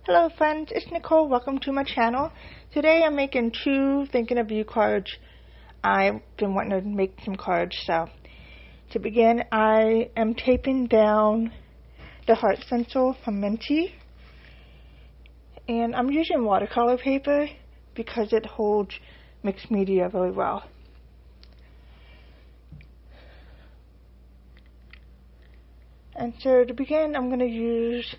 Hello friends, it's Nicole. Welcome to my channel. Today I'm making two Thinking of You cards. I've been wanting to make some cards, so to begin I am taping down the heart stencil from Minty. And I'm using watercolor paper because it holds mixed media really well. And so to begin I'm going to use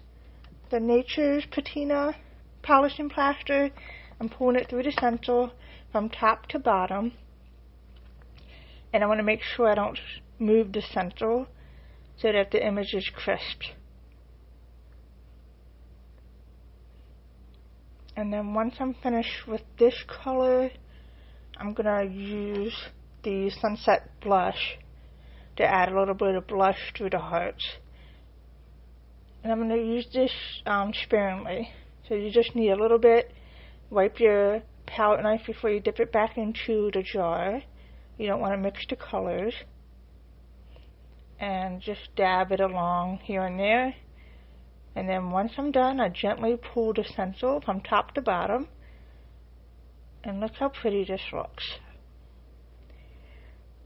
the Nature's Patina polishing plaster. I'm pulling it through the stencil from top to bottom, and I want to make sure I don't move the stencil so that the image is crisp. And then once I'm finished with this color, I'm going to use the Sunset Blush to add a little bit of blush to the hearts. And I'm going to use this sparingly. So you just need a little bit. Wipe your palette knife before you dip it back into the jar. You don't want to mix the colors. And just dab it along here and there. And then once I'm done, I gently pull the stencil from top to bottom. And look how pretty this looks.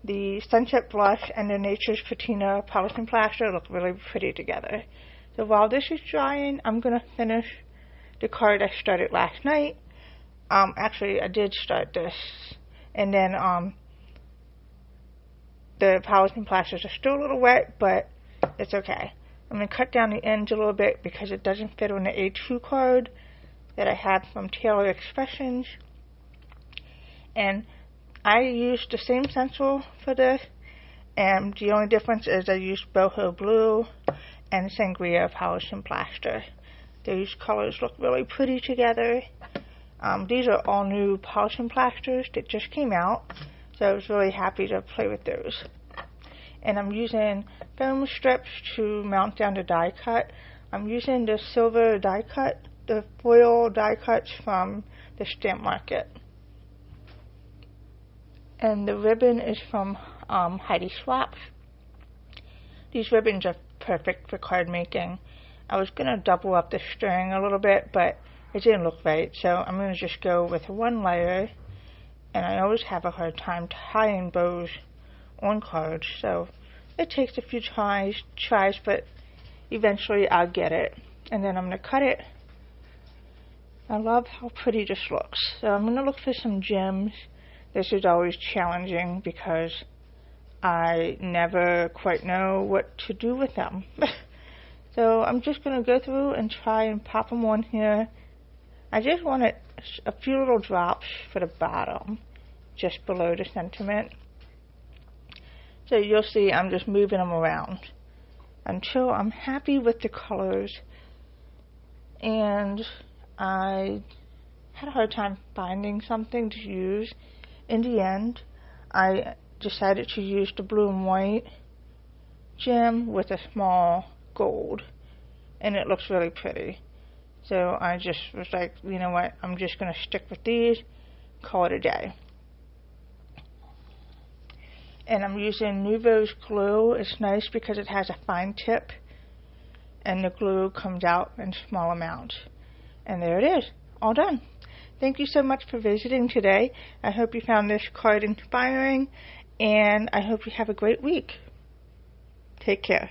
The Sunset Blush and the Nature's Patina polishing plaster look really pretty together. So while this is drying, I'm going to finish the card I started last night. Actually, I did start this. And then the polishing plasters are still a little wet, but it's okay. I'm going to cut down the ends a little bit because it doesn't fit on the A2 card that I had from Taylor Expressions. And I used the same stencil for this, and the only difference is I used Boho Blue and Sangria polishing plaster. These colors look really pretty together. These are all new polishing plasters that just came out, so I was really happy to play with those. And I'm using foam strips to mount down the die cut. I'm using the silver die cut, the foil die cuts from the Stamp Market. And the ribbon is from Heidi Swaps. These ribbons are perfect for card making. I was going to double up the string a little bit, but it didn't look right, so I'm going to just go with one layer. And I always have a hard time tying bows on cards, so it takes a few tries, but eventually I'll get it. And then I'm going to cut it. I love how pretty this looks. So I'm going to look for some gems. This is always challenging because I never quite know what to do with them. So I'm just going to go through and try and pop them on here. I just wanted a few little drops for the bottom, just below the sentiment. So you'll see I'm just moving them around until I'm happy with the colors. And I had a hard time finding something to use. In the end, I decided to use the blue and white gem with a small gold, and it looks really pretty. So I just was like, you know what, I'm just going to stick with these, call it a day. And I'm using Nuvo's glue. It's nice because it has a fine tip and the glue comes out in small amounts. And there it is, all done. Thank you so much for visiting today. I hope you found this card inspiring, and I hope you have a great week. Take care.